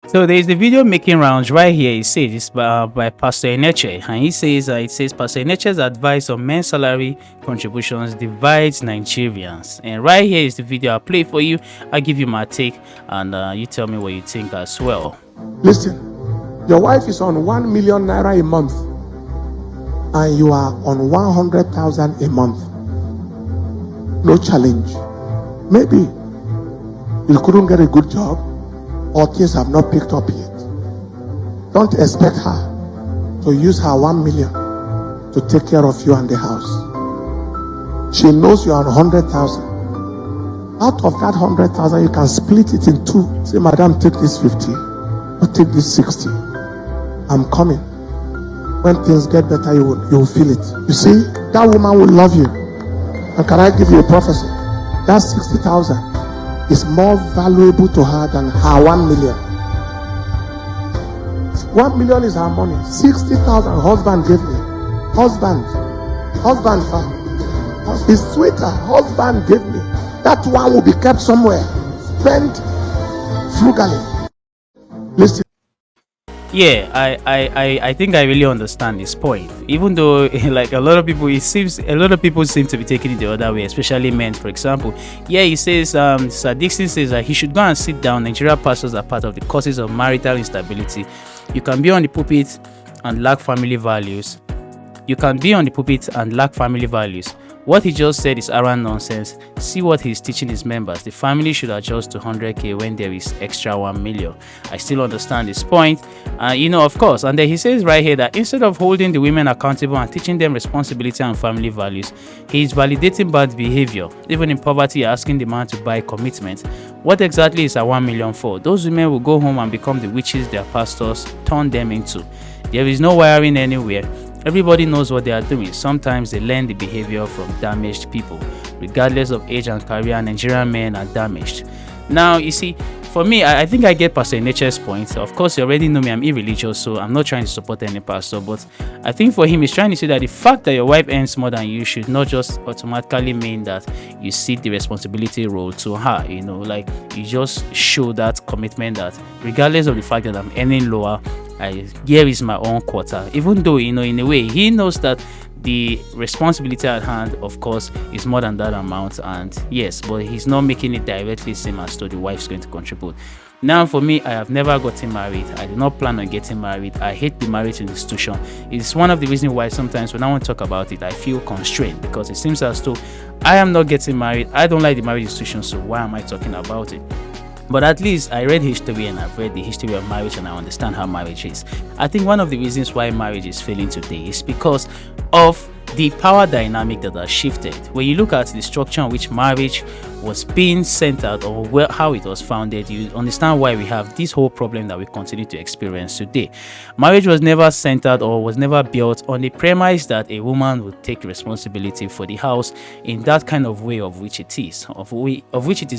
So there is the video making rounds right here. It says it's by Pastor Enenche, and he says it says Pastor Enenche's advice on men's salary contributions divides Nigerians. And right here is the video I'll play for you. I'll give you my take, and you tell me what you think as well. Listen, your wife is on 1 million naira a month, and you are on 100,000 a month. No challenge. Maybe you couldn't get a good job, or things have not picked up yet. Don't expect her to use her 1 million to take care of you and the house. She knows you are on 100,000. Out of that 100,000, you can split it in two. Say, madam, take this 50, or take this 60. I'm coming. When things get better, you will feel it. You see, that woman will love you. And can I give you a prophecy? That 60,000 is more valuable to her than her 1 million. 1 million is her money. 60,000 husband gave me. Husband found. His sweeter husband gave me. That one will be kept somewhere. Spent frugally. Listen. Yeah, I think I really understand this point. Even though, like a lot of people seem to be taking it the other way, especially men, for example. Yeah, he says, Sir Dixon says that he should go and sit down. Nigerian pastors are part of the causes of marital instability. You can be on the pulpit and lack family values. What he just said is arrant nonsense. See what he's teaching his members. The family should adjust to 100k when there is extra 1 million. I still understand this point. Of course. And then he says right here that instead of holding the women accountable and teaching them responsibility and family values, he is validating bad behavior. Even in poverty, asking the man to buy commitment. What exactly is a 1 million for? Those women will go home and become the witches their pastors turn them into. There is no wiring anywhere. Everybody knows what they are doing. Sometimes they learn the behavior from damaged people. Regardless of age and career, Nigerian men are damaged. Now, you see, for me, I think I get Pastor Enenche's point. Of course, you already know me, I'm irreligious, so I'm not trying to support any pastor. But I think for him, he's trying to say that the fact that your wife earns more than you should not just automatically mean that you cede the responsibility role to her. Like you just show that commitment that regardless of the fact that I'm earning lower, here is my own quota. Even though, in a way, he knows that the responsibility at hand, of course, is more than that amount. And yes, but he's not making it directly same as to the wife's going to contribute. Now, for me, I have never gotten married. I do not plan on getting married. I hate the marriage institution. It's one of the reasons why sometimes when I want to talk about it, I feel constrained because it seems as though I am not getting married. I don't like the marriage institution, so why am I talking about it? But at least I read history and I've read the history of marriage and I understand how marriage is. I think one of the reasons why marriage is failing today is because of the power dynamic that has shifted. When you look at the structure on which marriage was being centered or how it was founded, you understand why we have this whole problem that we continue to experience today. Marriage was never centered or was never built on the premise that a woman would take responsibility for the house in that kind of way of which it is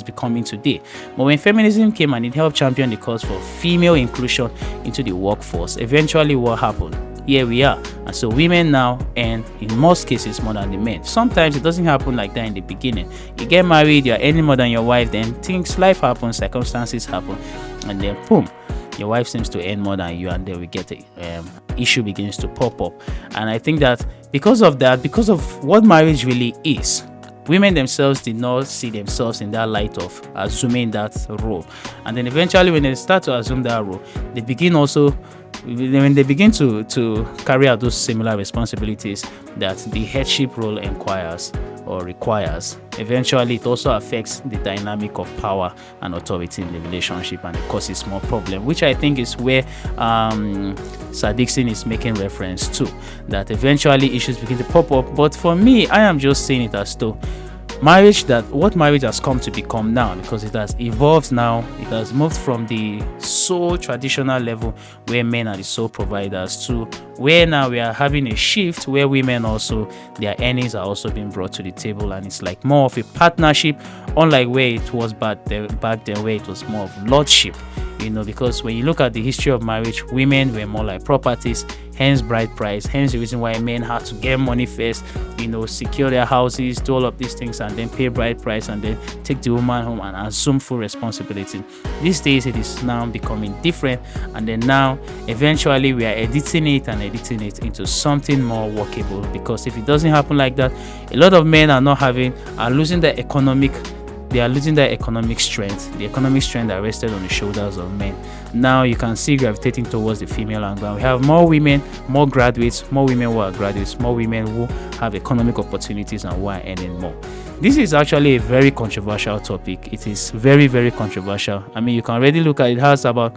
becoming today. But when feminism came and it helped champion the cause for female inclusion into the workforce, eventually what happened? Here we are. And so women now earn in most cases more than the men. Sometimes it doesn't happen like that in the beginning. You get married, you're earning more than your wife, then life happens, circumstances happen, and then boom, your wife seems to earn more than you, and then we get the issue begins to pop up. And I think that because of what marriage really is, women themselves did not see themselves in that light of assuming that role. And then eventually when they start to assume that role, they begin to carry out those similar responsibilities that the headship role requires. Eventually it also affects the dynamic of power and authority in the relationship, and it causes more problem, which I think is where Sir Dixon is making reference to, that eventually issues begin to pop up. But for me, I am just saying it as though what marriage has come to become now, because it has evolved now. It has moved from the sole traditional level where men are the sole providers to where now we are having a shift where women also, their earnings are also being brought to the table, and it's like more of a partnership, unlike where it was back then where it was more of lordship. because when you look at the history of marriage, women were more like properties, hence bride price, hence the reason why men had to get money first, secure their houses, do all of these things, and then pay bride price, and then take the woman home and assume full responsibility. These days it is now becoming different, and then now eventually we are editing it into something more workable, because if it doesn't happen like that, a lot of men are losing their economic strength. The economic strength that rested on the shoulders of men. Now you can see gravitating towards the female angle. We have more women, more graduates, more women who are graduates, more women who have economic opportunities and who are earning more. This is actually a very controversial topic. It is very, very controversial. I mean, you can already look at it. It has about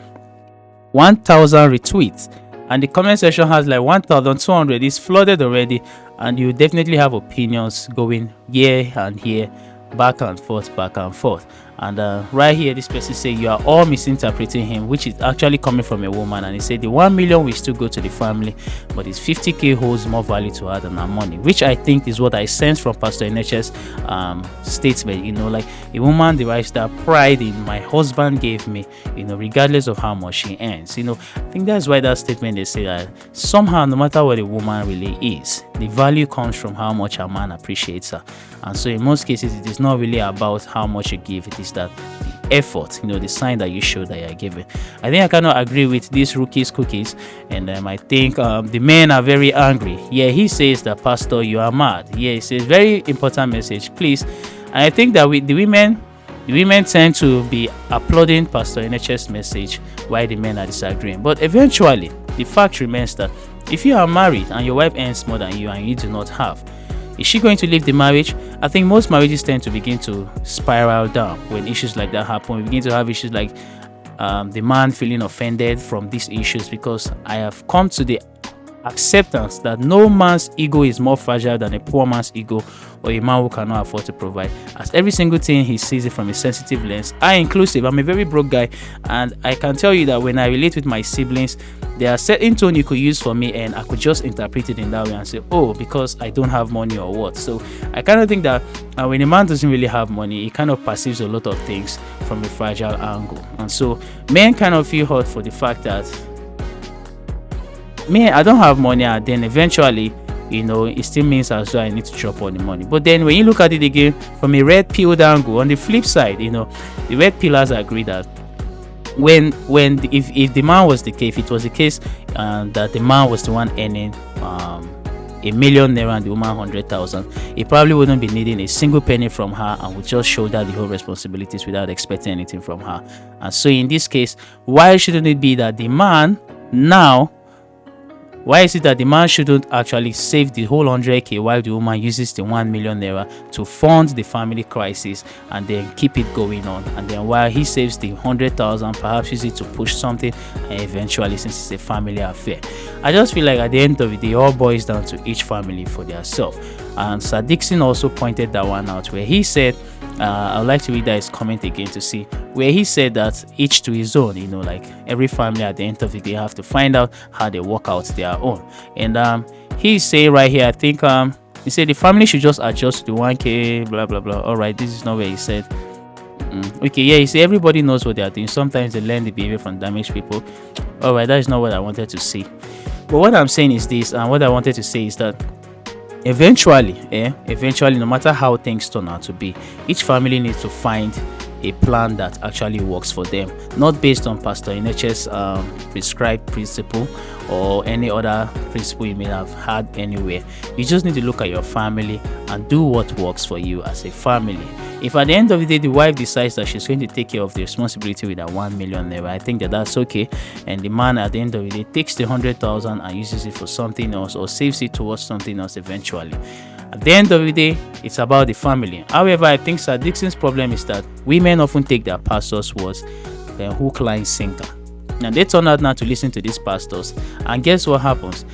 1,000 retweets, and the comment section has like 1,200. It's flooded already, and you definitely have opinions going here and here, back and forth. And right here, this person say you are all misinterpreting him, which is actually coming from a woman. And he said the 1 million will still go to the family, but his 50k holds more value to her than her money, which I think is what I sense from Pastor Enenche's statement. Like a woman derives that pride in my husband gave me, regardless of how much she earns. I think that's why that statement, they say that somehow, no matter what a woman really is, the value comes from how much a man appreciates her. And so in most cases, it is not really about how much you give. It is that the effort, the sign that you show that you're giving. I think I cannot agree with these rookies cookies, and I think the men are very angry. Yeah, he says that, Pastor, you are mad. Yeah, it's a very important message, please. And I think that with the women tend to be applauding Pastor Enenche's message while the men are disagreeing. But eventually, the fact remains that if you are married and your wife earns more than you and you do not have, is she going to leave the marriage? I think most marriages tend to begin to spiral down when issues like that happen. We begin to have issues like the man feeling offended from these issues, because I have come to the acceptance that no man's ego is more fragile than a poor man's ego, or a man who cannot afford to provide, as every single thing he sees it from a sensitive lens. I inclusive, I'm a very broke guy, and I can tell you that when I relate with my siblings, there are certain tone you could use for me, and I could just interpret it in that way and say, oh, because I don't have money or what. So I kind of think that when a man doesn't really have money, he kind of perceives a lot of things from a fragile angle. And so men kind of feel hurt for the fact that me, I don't have money, and then eventually, it still means as though I need to drop all the money. But then when you look at it again from a red pill angle, on the flip side, the red pillars agree that if the man was the case, if it was the case that the man was the one earning $1 million and the woman 100,000, he probably wouldn't be needing a single penny from her and would just shoulder the whole responsibilities without expecting anything from her. And so in this case, why shouldn't it be that the man now? Why is it that the man shouldn't actually save the whole 100k while the woman uses the 1 million naira to fund the family crisis and then keep it going on? And then while he saves the 100,000, perhaps use it to push something, and eventually, since it's a family affair. I just feel like at the end of it, it all boils down to each family for themselves. And Sir Dixon also pointed that one out, where he said, I would like to read that his comment again to see, where he said that each to his own, like every family at the end of it, they have to find out how they work out their own. And he's saying right here, I think he said the family should just adjust to the 1k, blah blah blah. All right, this is not where he said. Okay, yeah, you see, everybody knows what they are doing. Sometimes they learn the behavior from damaged people. All right, that is not what I wanted to say. But what I'm saying is this, and what I wanted to say is that eventually, no matter how things turn out to be, each family needs to find a plan that actually works for them, not based on Pastor Enenche's prescribed principle or any other principle you may have had anywhere. You just need to look at your family and do what works for you as a family. If at the end of the day the wife decides that she's going to take care of the responsibility with that 1 million naira, I think that's okay. And the man at the end of the day takes the 100,000 and uses it for something else or saves it towards something else eventually. At the end of the day, it's about the family. However, I think Sir Dixon's problem is that women often take their pastors' words hook, line, sinker. And they turn out now to listen to these pastors. And guess what happens?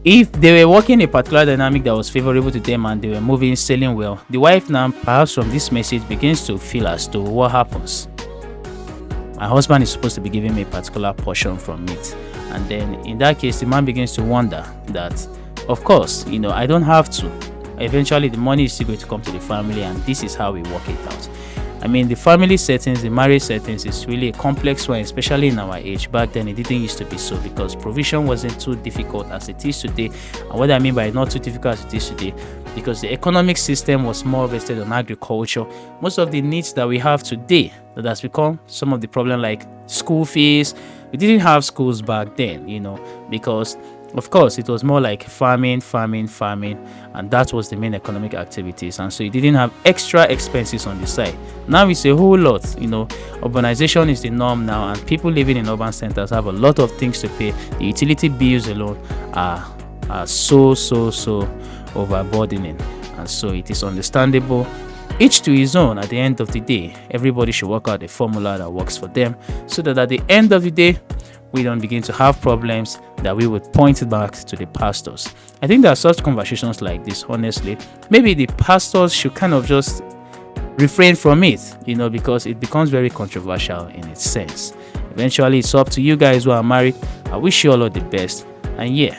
If they were working a particular dynamic that was favorable to them and they were moving, selling well, the wife now, perhaps from this message, begins to feel as though what happens? My husband is supposed to be giving me a particular portion from it. And then in that case, the man begins to wonder that, of course, I don't have to. Eventually, the money is still going to come to the family, and this is how we work it out. I mean, the family settings, the marriage settings is really a complex one, especially in our age. Back then, it didn't used to be so, because provision wasn't too difficult as it is today. And what I mean by not too difficult as it is today, because the economic system was more vested on agriculture. Most of the needs that we have today, that has become some of the problem, like school fees. We didn't have schools back then, because of course it was more like farming, and that was the main economic activities, and so you didn't have extra expenses on the side. Now it's a whole lot. Urbanization is the norm now, and people living in urban centers have a lot of things to pay. The utility bills alone are so overburdening, and so it is understandable. Each to his own. At the end of the day, everybody should work out a formula that works for them, so that at the end of the day, we don't begin to have problems that we would point back to the pastors. I think there are such conversations like this, honestly. Maybe the pastors should kind of just refrain from it, because it becomes very controversial in its sense. Eventually, it's up to you guys who are married. I wish you all of the best. And yeah,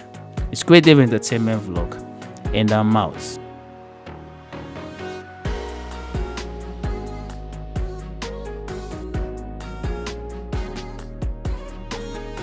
it's Great Dave Entertainment Vlog. And I'm out.